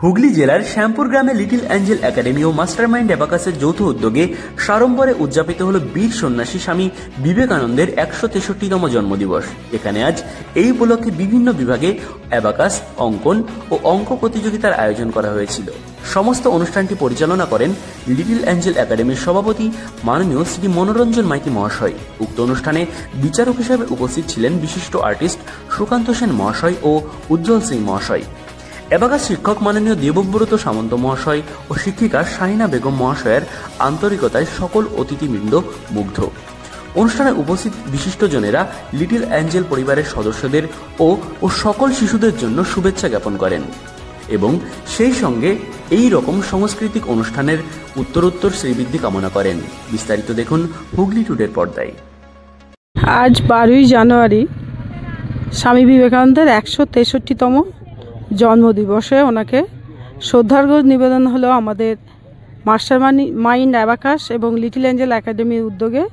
হুগলি জেলার শ্যামপুর গ্রামে little Angel academy ও mastermind অ্যাবাকাসের যৌথ উদ্যোগে সাড়ম্বরে উদযাপিত হল বীর সন্ন্যাসী স্বামী বিবেকানন্দের ১৬৩তম জন্মদিবস। এখানে আজ এই উপলক্ষে বিভিন্ন বিভাগে অ্যাবাকাস, অঙ্কন ও অঙ্ক প্রতিযোগিতার আয়োজন করা হয়েছিল। সমস্ত অনুষ্ঠানটি পরিচালনা করেন লিটল অ্যাঞ্জেল একাডেমির সভাপতি মাননীয় শ্রী মনোরঞ্জন মাইতি মহাশয়। উক্ত অনুষ্ঠানে বিচারক হিসেবে উপস্থিত ছিলেন বিশিষ্ট আর্টিস্ট সুকান্ত সেন মহাশয় ও উজ্জ্বল সিং মহাশয়। অ্যাবাকাস শিক্ষক মাননীয় দেবব্রত সামন্ত মহাশয় ও শিক্ষিকা শাহিনা বেগম মহাশয়ের আন্তরিকতায় সকল অতিথিবৃন্দ মুগ্ধ। অনুষ্ঠানে উপস্থিত বিশিষ্টজনেরা লিটল অ্যাঞ্জেল পরিবারের সদস্যদের ও সকল শিশুদের জন্য শুভেচ্ছা জ্ঞাপন করেন এবং সেই সঙ্গে এই রকম সাংস্কৃতিক অনুষ্ঠানের উত্তরোত্তর শ্রীবৃদ্ধি কামনা করেন। বিস্তারিত দেখুন হুগলি টুডের পর্দায়। আজ 12ই জানুয়ারি স্বামী বিবেকানন্দের ১৬৩তম জন্মদিবসে ওনাকে শ্রদ্ধার্ঘ্য নিবেদন হলো আমাদের মাস্টারমাইন্ড অ্যাবাকাস এবং লিটল অ্যাঞ্জেল একাডেমির উদ্যোগে।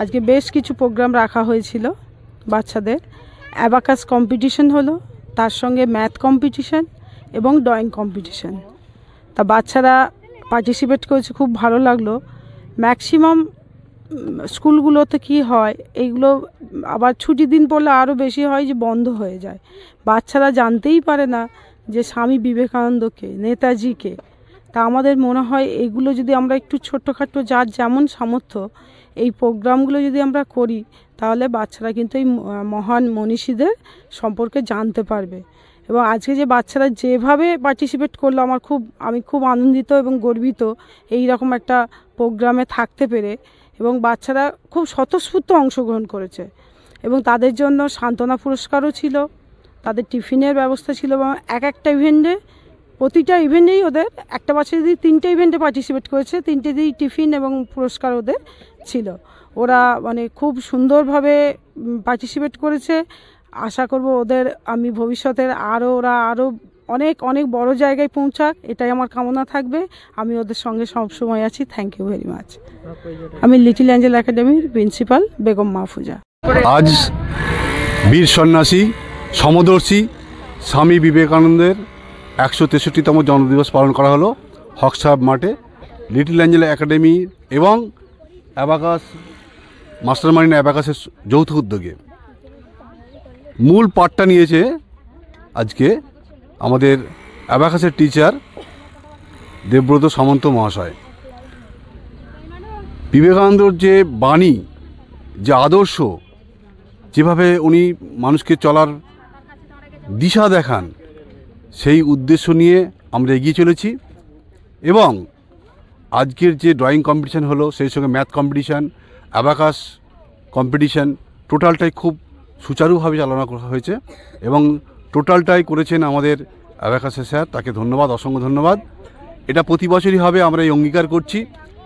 আজকে বেশ কিছু প্রোগ্রাম রাখা হয়েছিল বাচ্চাদের। অ্যাবাকাস কম্পিটিশন হলো, তার সঙ্গে ম্যাথ কম্পিটিশন এবং ড্রয়িং কম্পিটিশন। তা বাচ্চারা পার্টিসিপেট করেছে, খুব ভালো লাগলো। ম্যাক্সিমাম স্কুলগুলোতে কি হয়, এইগুলো আবার ছুটি দিন পড়লে আরও বেশি হয় যে বন্ধ হয়ে যায়। বাচ্চারা জানতেই পারে না যে স্বামী বিবেকানন্দকে, নেতাজিকে। তা আমাদের মনে হয় এগুলো যদি আমরা একটু ছোট্টখাটো যার যেমন সামর্থ্য এই প্রোগ্রামগুলো যদি আমরা করি, তাহলে বাচ্চারা কিন্তু এই মহান মনীষীদের সম্পর্কে জানতে পারবে। এবং আজকে যে বাচ্চারা যেভাবে পার্টিসিপেট করলো, আমি খুব আনন্দিত এবং গর্বিত এই রকম একটা প্রোগ্রামে থাকতে পেরে। এবং বাচ্চারা খুব স্বতঃস্ফূর্ত অংশগ্রহণ করেছে এবং তাদের জন্য সান্ত্বনা পুরস্কারও ছিল, তাদের টিফিনের ব্যবস্থা ছিল। এবং একটা ইভেন্টে, প্রতিটা ইভেন্টেই ওদের একটা বাচ্চা যদি 3টে ইভেন্টে পার্টিসিপেট করেছে, 3টেতেই টিফিন এবং পুরস্কার ওদের ছিল। ওরা খুব সুন্দরভাবে পার্টিসিপেট করেছে। আশা করব আমি ভবিষ্যতের ওরা আরও অনেক অনেক বড় জায়গায় পৌঁছাক, এটাই আমার কামনা থাকবে। আমি ওদের সঙ্গে সবসময় আছি। Thank you very much. আমি লিটল অ্যাঞ্জেল একাডেমির প্রিন্সিপাল বেগম মাহফুজা। আজ বীর সন্ন্যাসী সমদর্শী স্বামী বিবেকানন্দের ১৬৩তম জন্মদিবস পালন করা হলো হকসাহেব মাঠে। লিটল অ্যাঞ্জেল একাডেমি এবং অ্যাবাকাস মাস্টারমাইন্ড অ্যাবাকাসের যৌথ উদ্যোগে মূল পাঠটা নিয়েছে আজকে আমাদের অ্যাবাকাসের টিচার দেবব্রত সামন্ত মহাশয়। বিবেকানন্দর যে বাণী, যে আদর্শ, যেভাবে উনি মানুষকে চলার দিশা দেখান, সেই উদ্দেশ্য নিয়ে আমরা এগিয়ে চলেছি। এবং আজকের যে ড্রয়িং কম্পিটিশান হলো, সেই সঙ্গে ম্যাথ কম্পিটিশান, অ্যাবাকাস কম্পিটিশান, টোটালটাই খুব সুচারুভাবে চালনা করা হয়েছে এবং টোটালটাই করেছেন আমাদের অ্যাবাকাসের স্যার। তাকে ধন্যবাদ, অসংখ্য ধন্যবাদ। এটা প্রতি বছরই হবে, আমরা এই অঙ্গীকার করছি।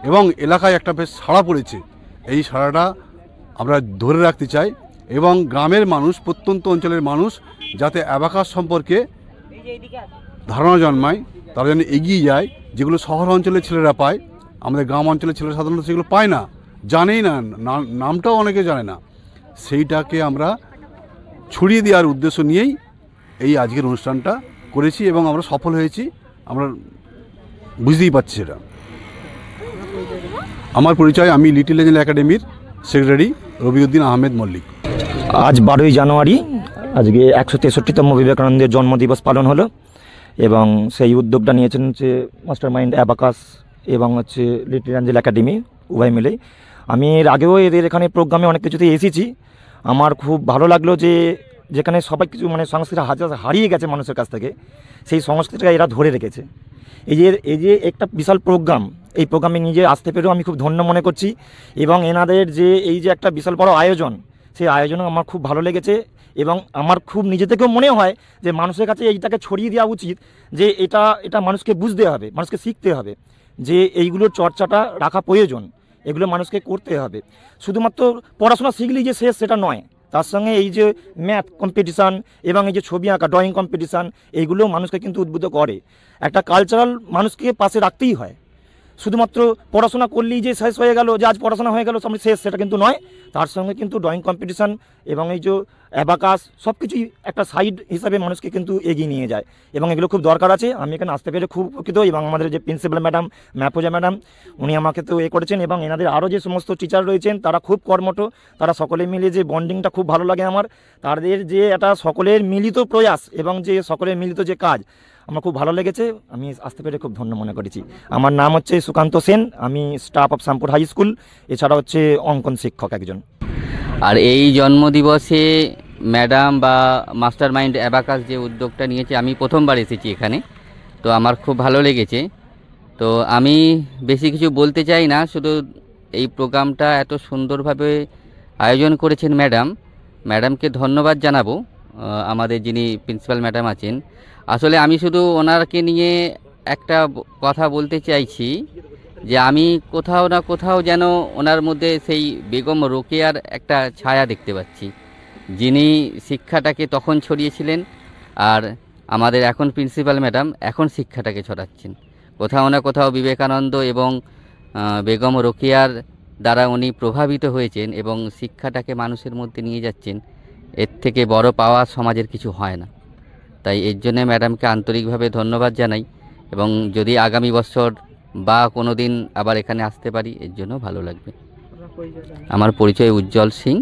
এবং এলাকায় একটা বেশ সাড়া পড়েছে, এই সাড়াটা আমরা ধরে রাখতে চাই এবং গ্রামের মানুষ, প্রত্যন্ত অঞ্চলের মানুষ যাতে অ্যাবাকাস সম্পর্কে ধারণা জন্মায়, তারা যেন এগিয়ে যায়। যেগুলো শহর অঞ্চলের ছেলেরা পায়, আমাদের গ্রাম অঞ্চলের ছেলেরা সাধারণত সেগুলো পায় না, জানেই না, নামটাও অনেকে জানে না। সেইটাকে আমরা ছড়িয়ে দেওয়ার উদ্দেশ্য নিয়েই এই আজকের অনুষ্ঠানটা করেছি এবং আমরা সফল হয়েছি। আমরা বুঝতেই পারছি সেটা। আমার পরিচয়, আমি লিটল অ্যাঞ্জেল একাডেমির সেক্রেটারি রবিউদ্দিন আহমেদ মল্লিক। আজ 12ই জানুয়ারি, আজকে ১৬৩তম বিবেকানন্দের জন্মদিবস পালন হলো এবং সেই উদ্যোগটা নিয়েছেন হচ্ছে মাস্টারমাইন্ড অ্যাবাকাস এবং লিটল অ্যাঞ্জেল একাডেমি, উভয় মিলেই। আমি এর আগেও এদের এখানে প্রোগ্রামে অনেক কিছুতে এসেছি। আমার খুব ভালো লাগলো যে যেখানে সবাই কিছু সংস্কৃতি হারিয়ে গেছে মানুষের কাছ থেকে, সেই সংস্কৃতিটা এরা ধরে রেখেছে। এই যে একটা বিশাল প্রোগ্রাম, এই প্রোগ্রামে নিজে আসতে পেরেও আমি খুব ধন্য মনে করছি। এবং এনাদের যে এই যে একটা বিশাল বড় আয়োজন, সেই আয়োজনও আমার খুব ভালো লেগেছে এবং আমার খুব নিজে থেকেও মনে হয় যে মানুষের কাছে এইটাকে ছড়িয়ে দেওয়া উচিত, যে এটা মানুষকে বুঝতে হবে, মানুষকে শিখতে হবে যে এইগুলোর চর্চাটা রাখা প্রয়োজন, এগুলো মানুষকে করতে হবে। শুধুমাত্র পড়াশোনা শিখলেই যে শেষ সেটা নয়, তার সঙ্গে এই যে ম্যাথ কম্পিটিশান এবং এই যে ছবি আঁকা, ড্রয়িং কম্পিটিশান, এইগুলো মানুষকে কিন্তু উদ্বুদ্ধ করে। একটা কালচারাল মানুষকে পাশে রাখতেই হয়। শুধুমাত্র পড়াশোনা করলেই যে শেষ হয়ে গেল, যে আজ পড়াশোনা হয়ে গেল আমি শেষ, সেটা কিন্তু নয়। তার সঙ্গে কিন্তু ড্রয়িং কম্পিটিশান এবং এই যে অ্যাবাকাস সব কিছুই একটা সাইড হিসাবে মানুষকে কিন্তু এগিয়ে নিয়ে যায়, এবং এগুলো খুব দরকার আছে। আমি এখানে আসতে পেরে খুব উপকৃত, এবং আমাদের যে প্রিন্সিপাল ম্যাডাম ম্যাপোজা ম্যাডাম উনি আমাকে তো করেছেন, এবং এনাদের আরও যে সমস্ত টিচার রয়েছেন তারা খুব কর্মঠ, তারা সকলে মিলে যে বন্ডিংটা খুব ভালো লাগে আমার। তাদের যে একটা সকলের মিলিত প্রয়াস এবং যে সকলের মিলিত যে কাজ আমার খুব ভালো লেগেছে, আমি আসতে পেরে খুব ধন্য মনে করেছি। আমার নাম হচ্ছে সুকান্ত সেন, আমি staff of Shyampur high school, এছাড়া হচ্ছে অঙ্কন শিক্ষক একজন। আর এই জন্মদিবসে ম্যাডাম বা মাস্টার মাইন্ড অ্যাবাকাস যে উদ্যোগটা নিয়েছে, আমি প্রথমবার এসেছি এখানে, তো আমার খুব ভালো লেগেছে। তো আমি বেশি কিছু বলতে চাই না, শুধু এই প্রোগ্রামটা এত সুন্দরভাবে আয়োজন করেছেন ম্যাডামকে ধন্যবাদ জানাবো। আমাদের যিনি প্রিন্সিপাল ম্যাডাম আছেন, আসলে আমি শুধু ওনাকে নিয়ে একটা কথা বলতে চাইছি যে আমি কোথাও না কোথাও যেন ওনার মধ্যে সেই বেগম রোকেয়ার একটা ছায়া দেখতে পাচ্ছি, যিনি শিক্ষাটাকে তখন ছড়িয়েছিলেন, আর আমাদের এখন প্রিন্সিপাল ম্যাডাম এখন শিক্ষাটাকে ছড়াচ্ছেন। কোথাও না কোথাও বিবেকানন্দ এবং বেগম রোকেয়ার দ্বারা উনি প্রভাবিত হয়েছেন এবং শিক্ষাটাকে মানুষের মধ্যে নিয়ে যাচ্ছেন। এর থেকে বড় পাওয়া সমাজের কিছু হয় না। তাই এর জন্য ম্যাডামকে আন্তরিকভাবে ধন্যবাদ জানাই, এবং যদি আগামী বছর বা কোনো দিন আবার এখানে আসতে পারি এর জন্য ভালো লাগবে। আমার পরিচয় উজ্জ্বল সিং,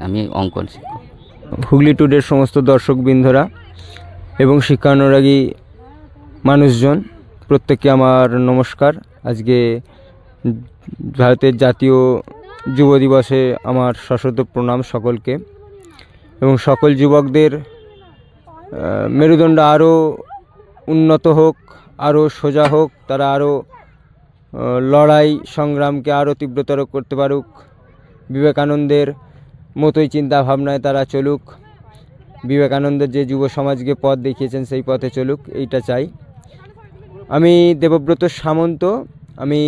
আমি অঙ্কন শিক্ষক। হুগলি টুডের সমস্ত দর্শকবৃন্দরা এবং শিক্ষানুরাগী মানুষজন, প্রত্যেককে আমার নমস্কার। আজকে ভারতের জাতীয় যুব দিবসে আমার সশ্রদ্ধ প্রণাম সকলকে, এবং সকল যুবকদের মেরুদণ্ড আরও উন্নত হোক, আরও সোজা হোক, তারা আরও লড়াই সংগ্রামকে আরও তীব্রতর করতে পারুক, বিবেকানন্দের মতোই চিন্তা ভাবনায় তারা চলুক, বিবেকানন্দের যে যুব সমাজকে পথ দেখিয়েছেন সেই পথে চলুক, এইটা চাই। আমি দেবব্রত সামন্ত, আমি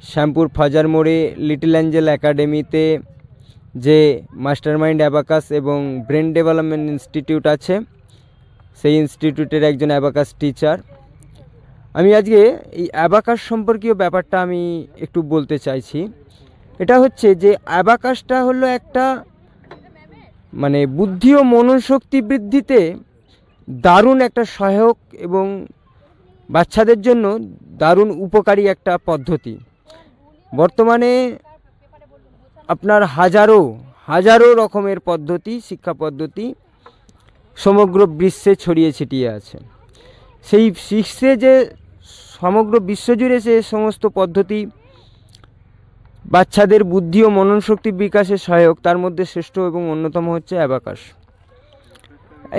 শ্যামপুর ফাজার মোড়ে লিটল অ্যাঞ্জেল একাডেমিতে যে মাস্টার মাইন্ড অ্যাবাকাস এবং ব্রেন ডেভেলপমেন্ট ইনস্টিটিউট আছে, সেই ইনস্টিটিউটের একজন অ্যাবাকাস টিচার। আমি আজকে এই অ্যাবাকাস সম্পর্কীয় ব্যাপারটা আমি একটু বলতে চাইছি। এটা হচ্ছে যে অ্যাবাকাসটা হলো একটা মানে বুদ্ধি ও মননশক্তি বৃদ্ধিতে দারুণ একটা সহায়ক এবং বাচ্চাদের জন্য দারুণ উপকারী একটা পদ্ধতি। বর্তমানে আপনার হাজারো রকমের পদ্ধতি, শিক্ষা পদ্ধতি সমগ্র বিশ্বে ছড়িয়ে ছিটিয়ে আছে। সেই বিশ্বে যে সমগ্র বিশ্বজুড়ে যে সমস্ত পদ্ধতি বাচ্চাদের বুদ্ধি ও মননশক্তি বিকাশে সহায়ক, তার মধ্যে শ্রেষ্ঠ এবং অন্যতম হচ্ছে অ্যাবাকাস।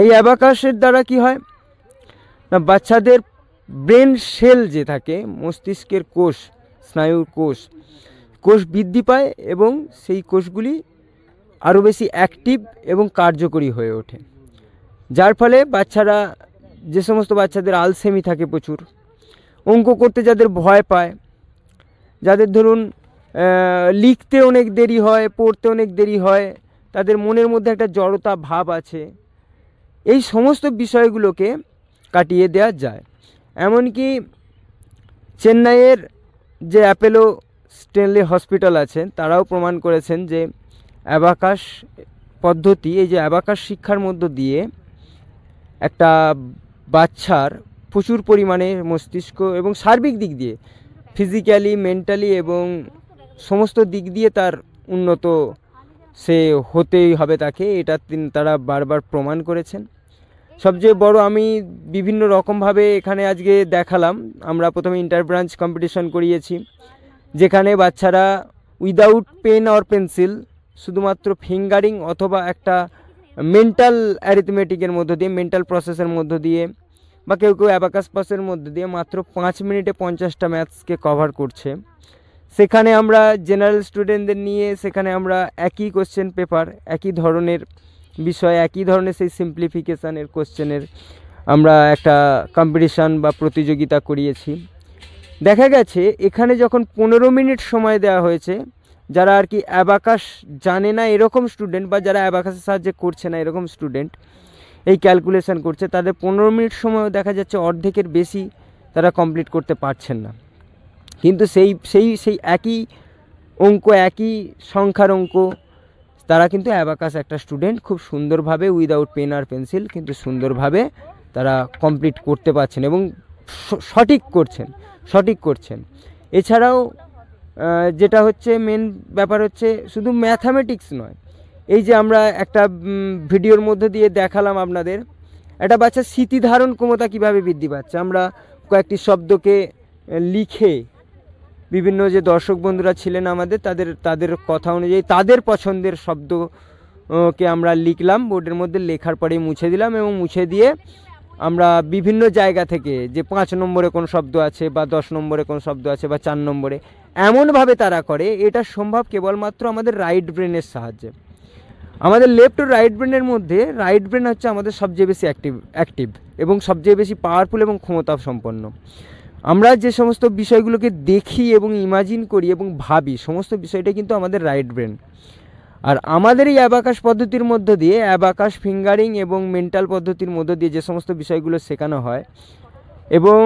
এই অ্যাবাকাসের দ্বারা কি হয় না, বাচ্চাদের ব্রেন সেল যে থাকে, মস্তিষ্কের কোষ, স্নায়ুর কোষ বৃদ্ধি পায় এবং সেই কোষগুলি আরও বেশি অ্যাক্টিভ এবং কার্যকরী হয়ে ওঠে। যার ফলে বাচ্চারা, যে সমস্ত বাচ্চাদের আলসেমি থাকে প্রচুর, অঙ্ক করতে যাদের ভয় পায়, যাদের ধরুন লিখতে অনেক দেরি হয়, পড়তে অনেক দেরি হয়, তাদের মনের মধ্যে একটা জড়তা ভাব আছে, এই সমস্ত বিষয়গুলোকে কাটিয়ে দেওয়া যায়। এমনকি চেন্নাইয়ের যে অ্যাপোলো স্টেনলি হসপিটাল আছে, তারাও প্রমাণ করেছেন যে অ্যাবাকাস পদ্ধতি, এই যে অ্যাবাকাস শিক্ষার মধ্য দিয়ে একটা বাচ্চার প্রচুর পরিমাণে মস্তিষ্ক এবং সার্বিক দিক দিয়ে, ফিজিক্যালি, মেন্টালি এবং সমস্ত দিক দিয়ে তার উন্নত সে হতেই হবে তাকে, এটা তারা বারবার প্রমাণ করেছেন। সবচেয়ে বড়, আমি বিভিন্ন রকমভাবে এখানে আজকে দেখালাম। আমরা প্রথমে ইন্টার ব্রাঞ্চ কম্পিটিশন করিয়েছি, যেখানে বাচ্চারা উইদাউট পেন অর পেন্সিল, শুধুমাত্র ফিঙ্গারিং অথবা একটা মেন্টাল অ্যারিথমেটিকের মধ্য দিয়ে, মেন্টাল প্রসেসের মধ্য দিয়ে, বা কেউ অ্যাবাকাস পাসের মধ্য দিয়ে মাত্র 5 মিনিটে 50টা ম্যাথসকে কভার করছে। সেখানে আমরা জেনারেল স্টুডেন্টদের নিয়ে, সেখানে আমরা একই কোশ্চেন পেপার, একই ধরনের বিষয়, একই ধরনের সেই সিম্পলিফিকেশানের কোশ্চেনের আমরা একটা কম্পিটিশান বা প্রতিযোগিতা করিয়েছি। দেখা গেছে এখানে যখন 15 মিনিট সময় দেওয়া হয়েছে, যারা আর কি অ্যাবাকাস জানে না এরকম স্টুডেন্ট, বা যারা অ্যাবাকাসের সাহায্যে করছে না এরকম স্টুডেন্ট, এই ক্যালকুলেশন করছে, তাদের 15 মিনিট সময়ও দেখা যাচ্ছে অর্ধেকের বেশি তারা কমপ্লিট করতে পারছেন না। কিন্তু সেই একই অঙ্ক, একই সংখ্যার অঙ্ক তারা কিন্তু অ্যাবাকাস একটা স্টুডেন্ট খুব সুন্দরভাবে উইদাউট পেন আর পেন্সিল কিন্তু সুন্দরভাবে তারা কমপ্লিট করতে পারছেন এবং সঠিক করছেন। এছাড়াও যেটা হচ্ছে মেন ব্যাপার হচ্ছে শুধু ম্যাথামেটিক্স নয়, এই যে আমরা একটা ভিডিওর মধ্যে দিয়ে দেখালাম আপনাদের একটা বাচ্চার স্মৃতি ধারণ ক্ষমতা কীভাবে বৃদ্ধি পাচ্ছে। আমরা কয়েকটি শব্দকে লিখে বিভিন্ন যে দর্শক বন্ধুরা ছিলেন আমাদের তাদের কথা অনুযায়ী তাদের পছন্দের শব্দকে আমরা লিখলাম বোর্ডের মধ্যে, লেখার পরেই মুছে দিলাম এবং মুছে দিয়ে আমরা বিভিন্ন জায়গা থেকে যে 5 নম্বরে কোন শব্দ আছে বা 10 নম্বরে কোন শব্দ আছে বা 4 নম্বরে এমনভাবে তারা করে, এটা সম্ভব কেবলমাত্র আমাদের রাইট ব্রেনের সাহায্যে। আমাদের লেফট ও রাইট ব্রেনের মধ্যে রাইট ব্রেন হচ্ছে আমাদের সবচেয়ে বেশি অ্যাক্টিভ এবং সবচেয়ে বেশি পাওয়ারফুল এবং ক্ষমতা সম্পন্ন। আমরা যে সমস্ত বিষয়গুলোকে দেখি এবং ইমাজিন করি এবং ভাবি সমস্ত বিষয়টা কিন্তু আমাদের রাইট ব্রেন। আর আমাদের এই অ্যাবাকাস পদ্ধতির মধ্য দিয়ে অ্যাবাকাস ফিঙ্গারিং এবং মেন্টাল পদ্ধতির মধ্য দিয়ে যে সমস্ত বিষয়গুলো শেখানো হয় এবং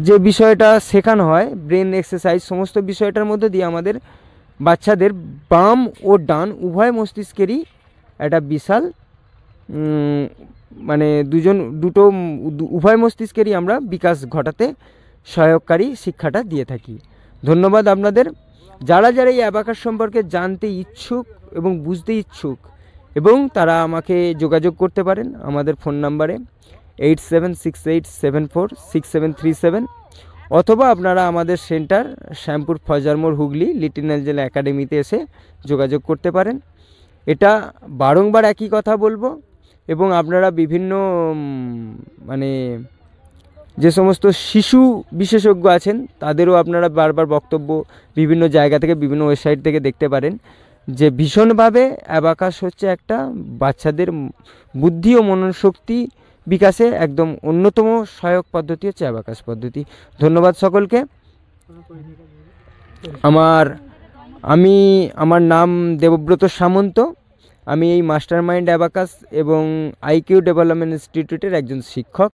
যে বিষয়টা শেখানো হয় ব্রেন এক্সারসাইজ, সমস্ত বিষয়টার মধ্যে দিয়ে আমাদের বাচ্চাদের বাম ও ডান উভয় মস্তিষ্কেরই একটা বিশাল মানে দুটো উভয় মস্তিষ্কেরই আমরা বিকাশ ঘটাতে সহায়ককারী শিক্ষাটা দিয়ে থাকি। ধন্যবাদ আপনাদের। যারা এই অ্যাবাকাস সম্পর্কে জানতে ইচ্ছুক এবং বুঝতে ইচ্ছুক এবং তারা আমাকে যোগাযোগ করতে পারেন আমাদের ফোন নাম্বারে 8768746737 অথবা আপনারা আমাদের সেন্টার শ্যামপুর ফয়জার মোড় হুগলি লিটিল এঞ্জেল একাডেমিতে এসে যোগাযোগ করতে পারেন। এটা বারংবার একই কথা বলবো এবং আপনারা বিভিন্ন মানে যে সমস্ত শিশু বিশেষজ্ঞ আছেন তাদেরও আপনারা বারবার বক্তব্য বিভিন্ন জায়গা থেকে বিভিন্ন ওয়েবসাইট থেকে দেখতে পারেন যে ভীষণভাবে অ্যাবাকাস হচ্ছে একটা বাচ্চাদের বুদ্ধি ও মননশক্তি বিকাশে একদম অন্যতম সহায়ক পদ্ধতি হচ্ছে অ্যাবাকাস পদ্ধতি। ধন্যবাদ সকলকে। আমার নাম দেবব্রত সামন্ত। আমি এই মাস্টার মাইন্ড অ্যাবাকাস এবং আইকিউ ডেভেলপমেন্ট ইনস্টিটিউটের একজন শিক্ষক।